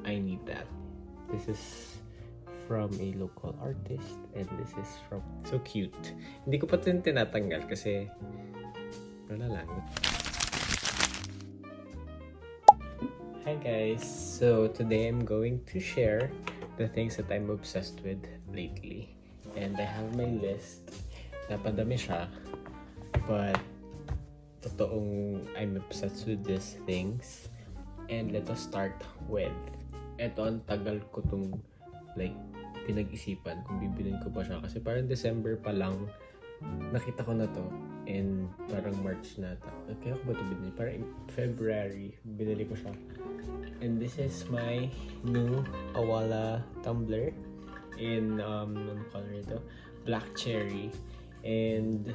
I need that. This is from a local artist and this is from... So cute. Hindi ko pa ito tinatanggal kasi wala lang. Hi guys! So today I'm going to share the things that I'm obsessed with lately. And I have my list. Napadami siya. But totoong I'm obsessed with these things. And let us start with, eto ang tagal ko itong like pinag-isipan kung bibilin ko ba siya. Kasi parang December pa lang nakita ko na to. And parang March na ata. Kaya ko ba ito binili? Parang February binili ko siya. And this is my new Awala tumbler in ano color ito? Black cherry. And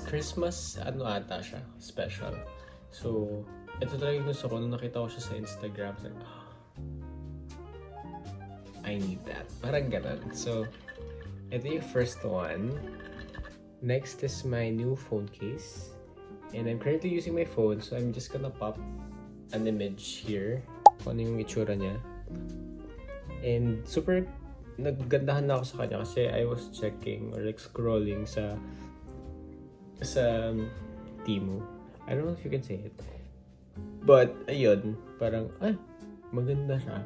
Christmas ano ata siya, special. So ito talaga yung gusto ko nung nakita ko siya sa Instagram. Like, oh, I need that. Parang ganun. So ito yung first one. Next is my new phone case. And I'm currently using my phone, so I'm just gonna pop an image here. Kung ano yung itsura niya. And super naggandahan na ako sa kanya kasi I was checking or like scrolling sa Temu. I don't know if you can say it. But ayun, parang maganda siya.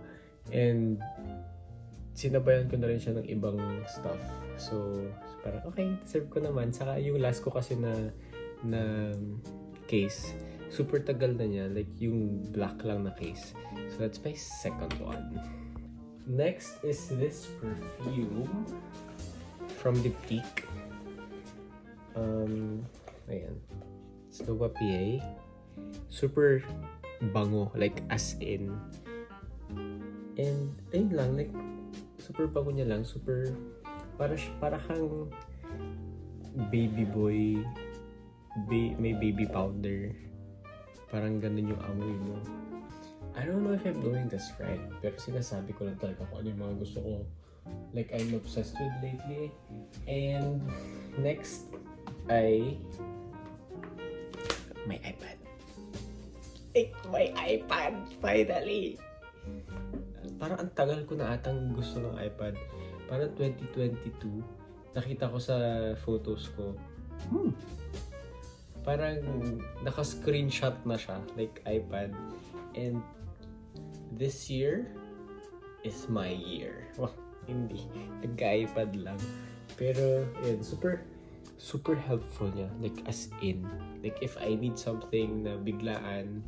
And sinabayan ko na rin siya ng ibang stuff. So parang okay, deserve ko naman. Saka yung last ko kasi na case, super tagal na niya. Like yung black lang na case. So that's my second one. Next is this perfume from Diptyque. Ayan. Slow PA. Super bango. Like as in. And ayun lang. Like super bango niya lang. Super para kang baby boy. May baby powder. Parang ganun yung amoy mo. I don't know if I'm doing this right, pero sinasabi ko lang talaga kung ano yung mga gusto ko. Like, I'm obsessed with lately. And next ay my iPad. My iPad! Finally! Parang ang tagal ko na atang gusto ng iPad. Parang 2022, nakita ko sa photos ko. Parang naka-screenshot na siya, like iPad. And this year is my year. Well, hindi. Nagka-iPad lang. Pero, yun, super helpful niya. Like, as in. Like, if I need something na biglaan,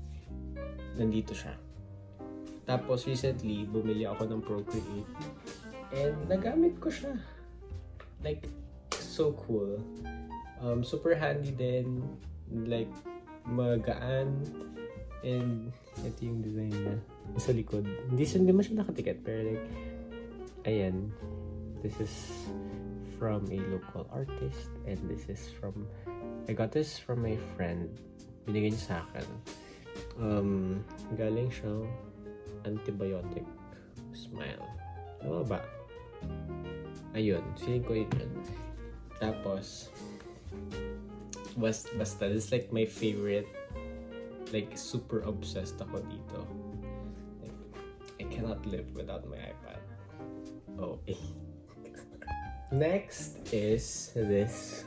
nandito siya. Tapos, recently, bumili ako ng Procreate. And, nagamit ko siya. Like, so cool. Super handy din. Like, magaan. And, ito yung design niya. Sa likod. Hindi mo siya nakatiket. Pero like, ayan. This is from a local artist. And this is from, I got this from my friend. Binigay niya sa akin. Galing siya antibiotic smile. Ano ba? Ayun. Feeling ko yun. Tapos, basta. This is like my favorite. Like, super obsessed ako dito. Like, I cannot live without my iPad. Oh, Next is this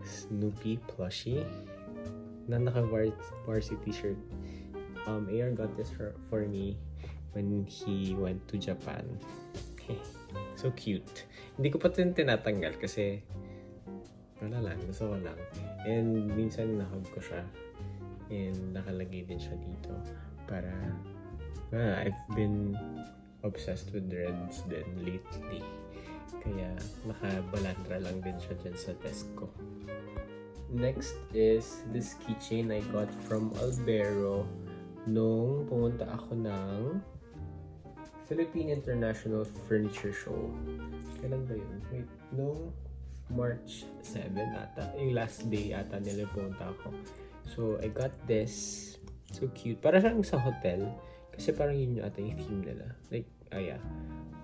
Snoopy plushie na naka-varsity shirt. AR got this for me when he went to Japan. So cute. Hindi ko pa ito tinatanggal kasi wala lang, gusto ko lang. And minsan nahag ko siya. And nakalagay din siya dito para I've been obsessed with reds din lately. Kaya nakabalandra lang din siya dyan sa desk ko. Next is this keychain I got from Albero nung pumunta ako ng Philippine International Furniture Show. Kailan ba yun? Wait, nung March 7 ata. Yung last day ata nila pumunta ako. So, I got this. So cute. Para siyang sa hotel. Kasi parang yun yung ata yung theme nila. Like,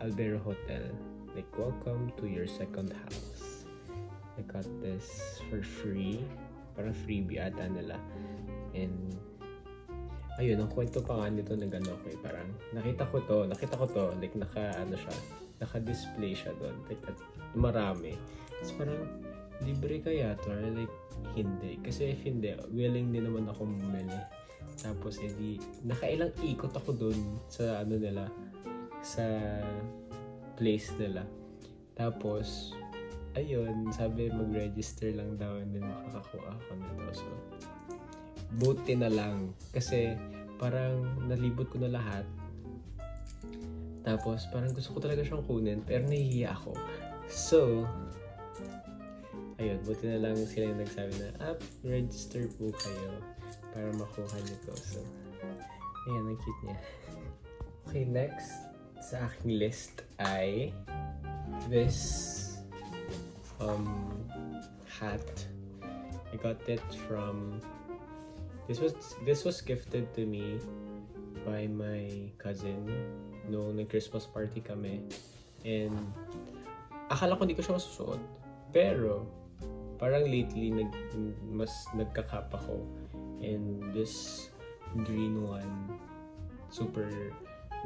Albero Hotel. Like, welcome to your second house. I got this for free. Parang freebie ata nila. And ayun, ang kwento pa nga nito na gano'n ko parang nakita ko to, like naka-display siya doon. Like, at marami. Tapos parang, libre kaya to, or like, hindi. Kasi if hindi, willing din naman ako bumili. Tapos, edi, nakailang ikot ako doon sa nila, sa place nila. Tapos, ayun, sabi mag-register lang daw and then makakakuha ako nito. So, buti na lang. Kasi, parang nalibot ko na lahat. Tapos, parang gusto ko talaga siyang kunin, pero nahihiya ako. So, ayun, buti na lang sila yung nagsabi na, register po kayo para makuha niyo to. So, ayan, ang cute niya. Okay, next sa aking list ay this hat. I got it from, this was gifted to me by my cousin noong nag-Christmas party kami. And akala ko hindi ko siya masusuot. Pero parang lately mas nagka-cap ako. And this green one, super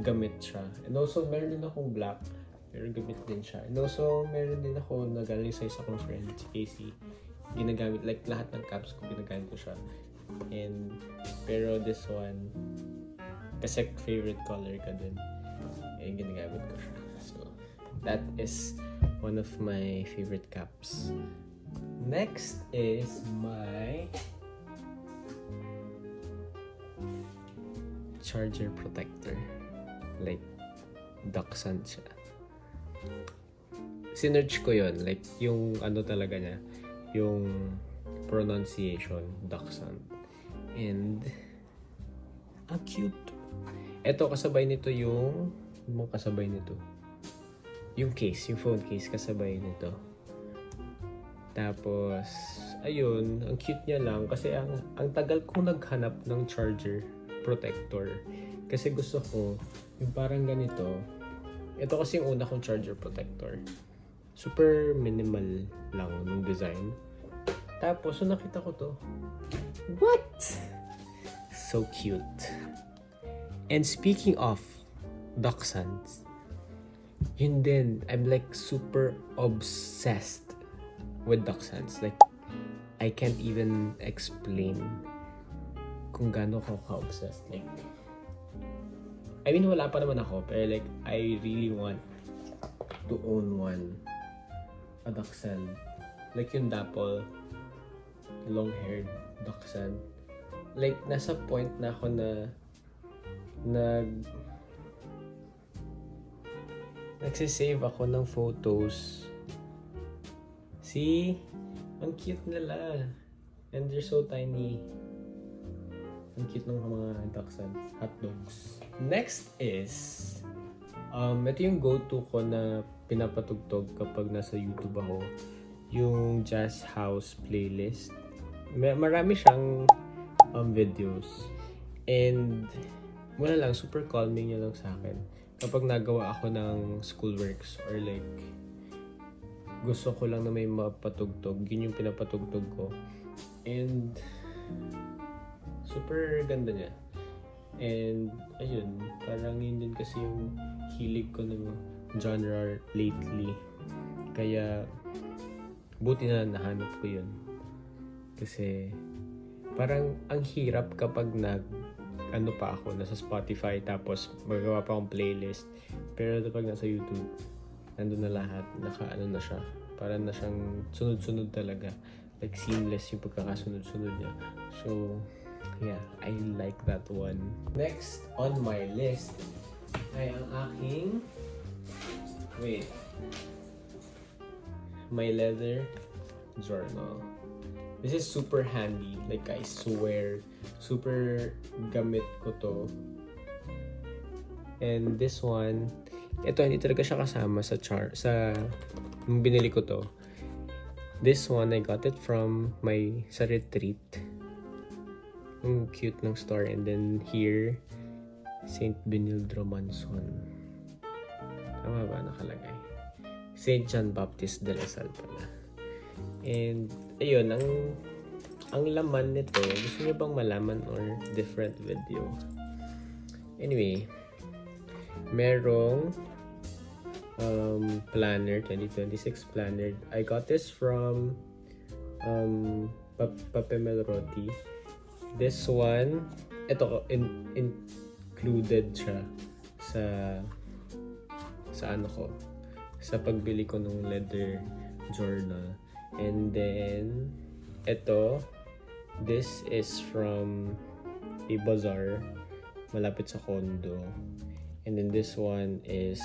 gamit siya. And also meron din akong black, pero gamit din siya. And also meron din ako na galing sa isa kong friend, si Casey. Ginagamit, like lahat ng caps ko, ginagamit ko siya. And pero this one, kasi favorite color ka din, and ginagamit ko siya. So that is one of my favorite caps. Next is my charger protector. Like, Dachshund siya. Sinerch ko yun. Like, yung ano talaga niya, yung pronunciation, Dachshund. And, ang cute. Ito, kasabay nito yung kasabay nito. Yung case, yung phone case, kasabay nito. Tapos, ayun, ang cute niya lang kasi ang tagal kong naghanap ng charger protector. Kasi gusto ko, yung parang ganito. Ito kasi yung una kong charger protector. Super minimal lang ng design. Tapos, so nakita ko to. What? So cute. And speaking of Dachshunds, yun din, I'm like super obsessed with Dachshunds. Like, I can't even explain kung gaano ko ka-obsessed. Like, I mean, wala pa naman ako, pero like, I really want to own one. A Dachshund. Like yung Dapple, long-haired Dachshund. Like, nasa point na ako na nagsisave ako ng photos. See? Ang cute nila. And they're so tiny. Ang cute ng mga Dachshund. Hotdogs. Next is, ito yung go-to ko na pinapatugtog kapag nasa YouTube ako. Yung Jazz House playlist. Marami siyang videos. And wala lang, super calming niya lang sa akin. Kapag nagawa ako ng schoolworks or like gusto ko lang na may mapatugtog, yun yung pinapatugtog ko. And super ganda niya. And ayun, parang yun din kasi yung hilig ko ng genre lately. Kaya buti na nahanap ko yun. Kasi parang ang hirap kapag ano pa ako, nasa Spotify, tapos magawa pa akong playlist. Pero kapag nasa YouTube, nandun na lahat, naka-ano na siya. Parang na siyang sunod-sunod talaga. Like seamless yung pagkakasunod-sunod niya. So, yeah, I like that one. Next on my list ay ang aking, my leather journal. This is super handy. Like, I swear, super gamit ko to. And this one, ito hindi talaga siya kasama sa nung binili ko to. This one, I got it from sa retreat. Ang cute ng store. And then here, St. Benilde Manson. Tama ba nakalagay? St. John Baptist de la Salle pala. And ayun, ang laman nito, gusto niyo bang malaman or different video? Anyway, merong planner, 2026 planner. I got this from Pape Melroti. This one, ito included siya sa ano ko, sa pagbili ko ng leather journal. And then ito, this is from a bazaar malapit sa condo. And then this one is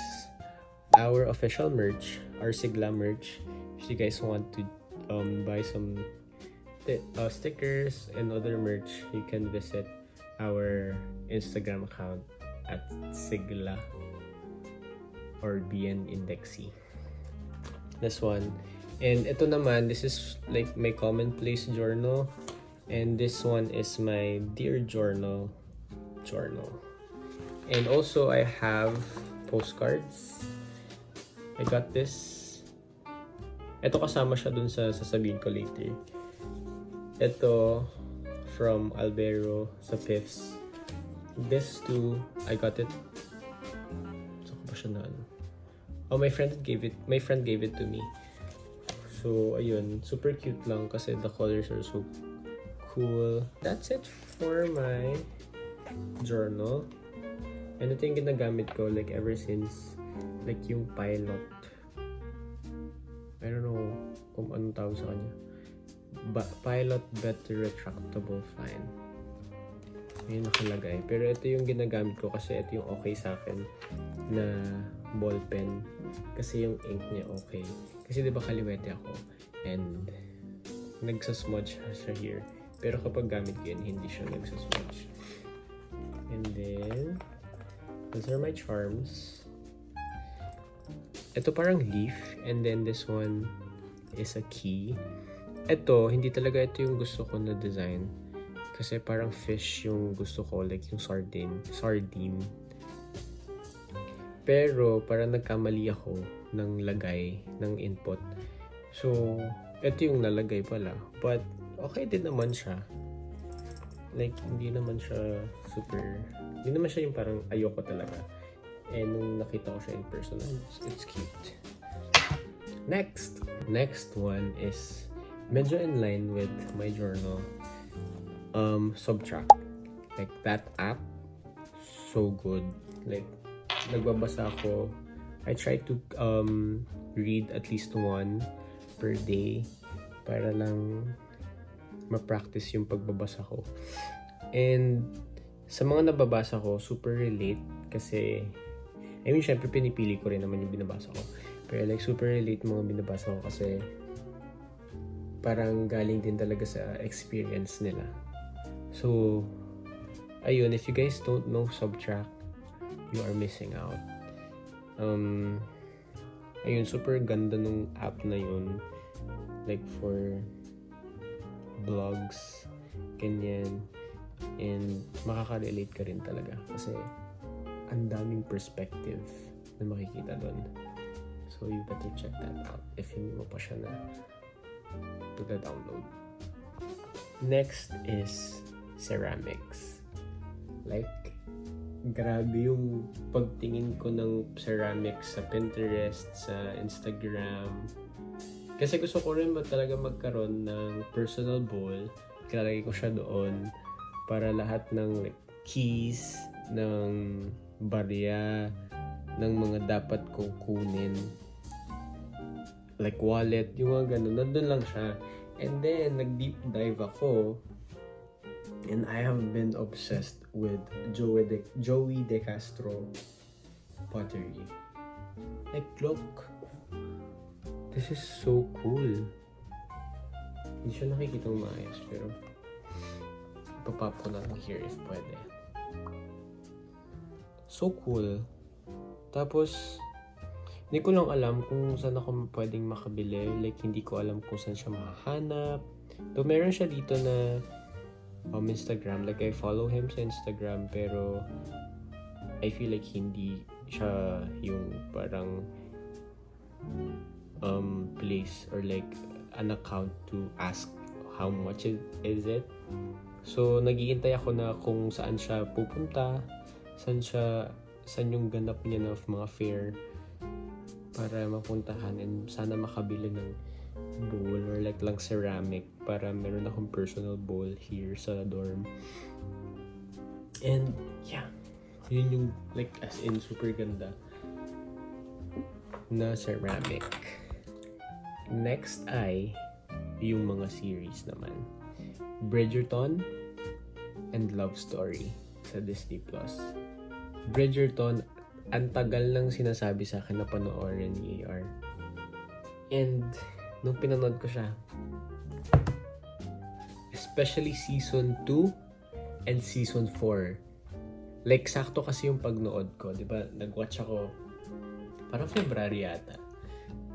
our official merch, our Sigla merch. If you guys want to buy some stickers and other merch, you can visit our Instagram account at Sigla or BN Indexy. This one. And ito naman, this is like my commonplace journal. And this one is my Dear Journal. And also I have postcards. I got this. Ito kasama siya dun sa sasabihin ko later. Ito from Albero sa Piffs. This too, I got it. Saan ko ba siya na ano? Oh, my friend gave it to me. So, ayun, super cute lang kasi the colors are so cool. That's it for my journal. And ito yung ginagamit ko like ever since, like yung pilot. I don't know kung anong tawag sa kanya. Pilot better retractable fine. Ayun nakalagay. Pero ito yung ginagamit ko kasi ito yung okay sa akin na ball pen. Kasi yung ink niya okay. Kasi diba kaliwete ako and nagsasmudge siya here. Pero kapag gamit ko yun, hindi siya nagsasmudge. And then, these are my charms. Ito parang leaf. And then this one is a key. Ito, hindi talaga ito yung gusto ko na design. Kasi parang fish yung gusto ko. Like yung sardine. Pero parang nagkamali ako ng lagay, ng input. So, ito yung nalagay pala. But, okay din naman siya. Like, hindi naman siya yung parang ayoko talaga. And nung nakita ko siya in person, it's cute. Next one is medyo in line with my journal. Subtract. Like, that app, so good. Like, nagbabasa ako. I try to read at least one per day para lang ma-practice yung pagbabasa ko. And sa mga nababasa ko, super relate kasi I mean, syempre pinipili ko rin naman yung binabasa ko. Pero like super relate mga binabasa ko kasi parang galing din talaga sa experience nila. So, ayun, if you guys don't know Subtract, you are missing out. Ayun, super ganda nung app na yun. Like for vlogs, ganyan. And makaka-relate ka rin talaga. Kasi ang daming perspective na makikita doon. So you better check that out if hindi mo pa siya na download. Next is ceramics. Like, grabe yung pagtingin ko ng ceramics sa Pinterest, sa Instagram. Kasi gusto ko rin talaga magkaroon ng personal bowl. Ilalagay ko siya doon para lahat ng like, keys, ng barya, ng mga dapat kong kunin. Like wallet, yung mga ganun. Nandun lang siya. And then, nag-deep dive ako. And I have been obsessed with Joey De Castro pottery. Like, look. This is so cool. Hindi siya nakikita maayos, pero ipapop ko lang here if pwede. So cool. Tapos, hindi ko lang alam kung saan ako pwedeng makabili. Like, hindi ko alam kung saan siya mahahanap. So, meron siya dito na Instagram. Like, I follow him sa Instagram, pero I feel like hindi siya yung parang place or like an account to ask how much is it. So, nag-iintay ako na kung saan siya pupunta, saan yung ganap niya ng mga fair para mapuntahan and sana makabili ng bowl or like lang ceramic para meron akong personal bowl here sa dorm. And yeah, yun yung like as in super ganda na ceramic. Next ay yung mga series naman. Bridgerton and Love Story sa Disney Plus. Bridgerton, ang tagal nang sinasabi sa akin na panoorin ni AR. And nung pinanood ko siya, especially season 2 and season 4. Like sakto kasi yung pagnood ko, 'di ba? Nag-watch ako parang February yata.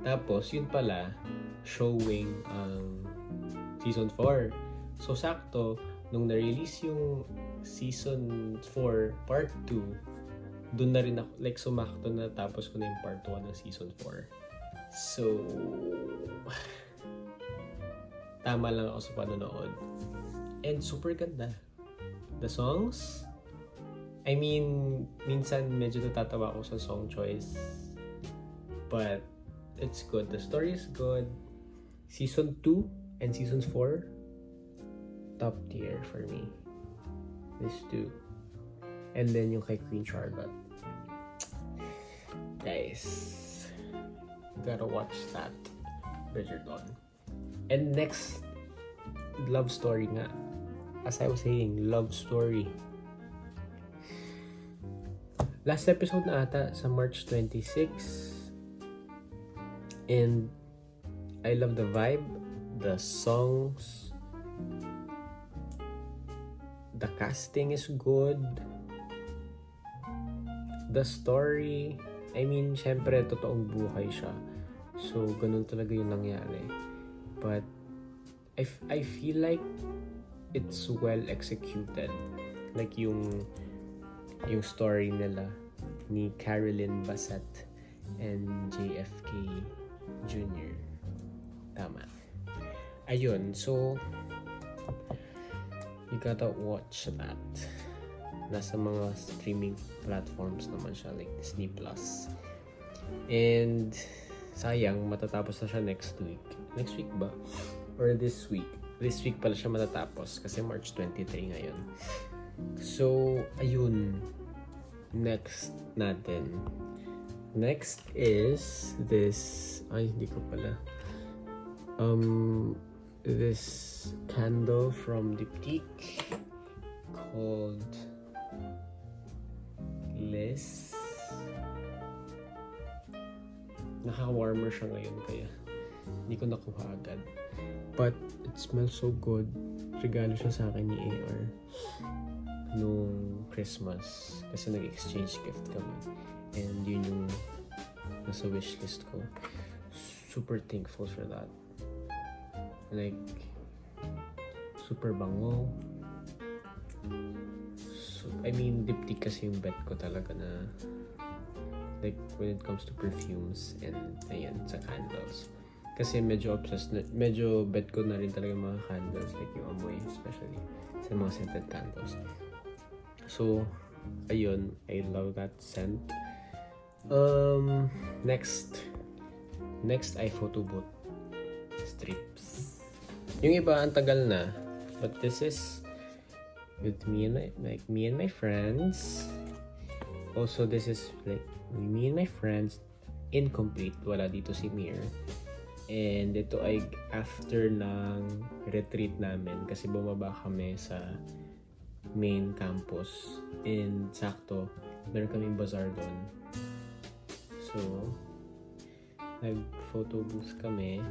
Tapos yun pala showing season 4. So, sakto, nung na-release yung season 4, part 2, dun na rin ako, like, sumakto na tapos ko na yung part 1 ng season 4. So, tama lang ako sa panonood. And super ganda. The songs, I mean, minsan medyo natatawa ako sa song choice. But, it's good. The story is good. Season 2 and season 4, top tier for me. These two. And then yung kay Queen Charlotte. Guys, you gotta watch that. Bridgerton. And next, Love Story nga. As I was saying, Love Story. Last episode na ata sa March 26. And I love the vibe, the songs, the casting is good. The story, I mean, syempre, totoong buhay siya. So, ganun talaga yung nangyari. But, I feel like it's well executed. Like yung story nila ni Carolyn Bassett and JFK Jr. Tama. Ayun, so you gotta watch that. Nasa mga streaming platforms naman siya, like Disney Plus. And sayang, matatapos na siya next week. Next week ba? Or this week? This week pala siya matatapos kasi March 23 ngayon. So, ayun. Next natin. Next is this... Ay, hindi ko pala. This candle from Diptyque called Bliss. Nakaka-warmer siya ngayon kaya hindi ko nakuha agad. But it smells so good. Regalo siya sa akin ni AR nung Christmas kasi nag-exchange gift kami. And yun yung nasa wishlist ko. Super thankful for that. Like, super bango. So, I mean, Diptyque kasi yung bet ko talaga na like, when it comes to perfumes and ayan, sa candles. Kasi medyo obsessed na, medyo bet ko na rin talaga yung mga candles, like yung amoy, especially sa mga scented candles. So, ayun, I love that scent. Next ay photo booth strips. Yung iba ang tagal na, but this is with me and my friends. Also, this is like me and my friends, incomplete, wala dito si Mir. And ito ay after ng retreat namin kasi bumaba kami sa main campus. And sakto, meron kaming bazaar doon. So, nag-photo booth kami.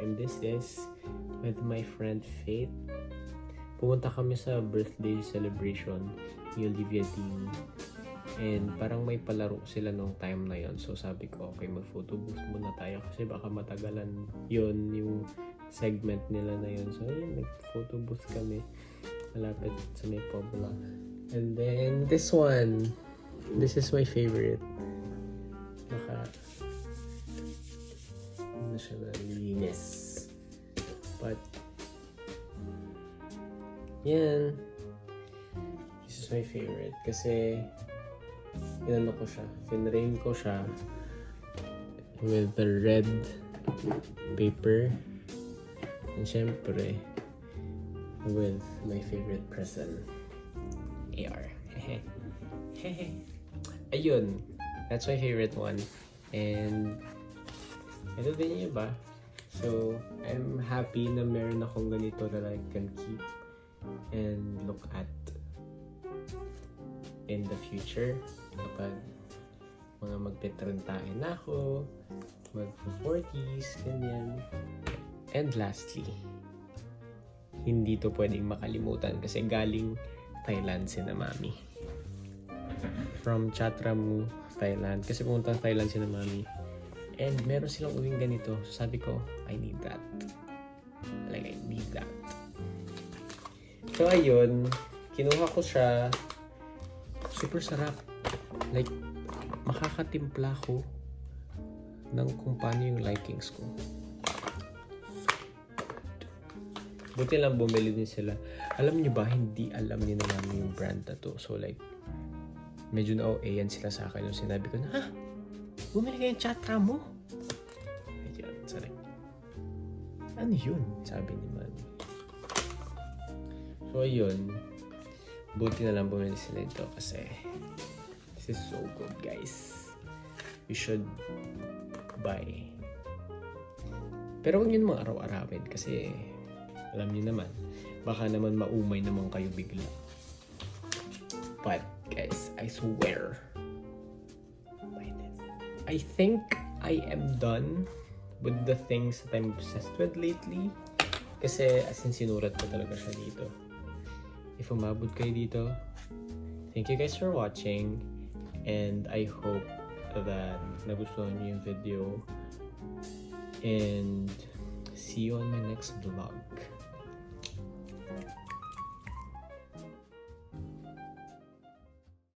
And this is with my friend Faith. Pumunta kami sa birthday celebration ni Olivia Dean. And parang may palaro sila nung time na yon. So sabi ko, okay, mag-photo booth muna tayo kasi baka matagalan yon yung segment nila na yon. So ayun, nag-photo booth kami malapit sa may Pobla. And then this one, this is my favorite. Siya na linis. But Yan. This is my favorite kasi inano ko siya, finrame ko siya with the red paper and syempre with my favorite present, AR. Ayun, that's my favorite one. And ito din yung iba. So, I'm happy na meron akong ganito that I can keep and look at in the future. Kapag mga magte-30 na ako, mag-40s, ganyan. And lastly, hindi to pwedeng makalimutan kasi galing Thailand si na Mami. From Chatramu, Thailand. Kasi pumunta sa Thailand si na Mami. And meron silang uwing ganito. So sabi ko, I need that. Like, I need that. So ayun, kinuha ko siya. Super sarap. Like, makakatimpla ko ng kung paano yung likings ko. Buti lang bumili din sila. Alam nyo ba, hindi alam ni na Mami yung brand na to. So like, medyo na-OA yan sila sa akin. Yung sinabi ko na, ha? Bumili ka yung Chatramu? Ayan, so like, ano yun? Sabi ni Mami. So ayun, buti na lang bumili sila ito kasi this is so good, guys. You should buy. Pero huwag nyo namang araw-arawin kasi alam niyo naman, baka naman maumay naman kayo bigla. But guys, I swear, buy this. I think I am done with the things that I'm obsessed with lately. Kasi as in sinurat ko talaga siya dito. If umabot kayo dito, thank you guys for watching. And I hope that nagustuhan niyo yung video. And see you on my next vlog.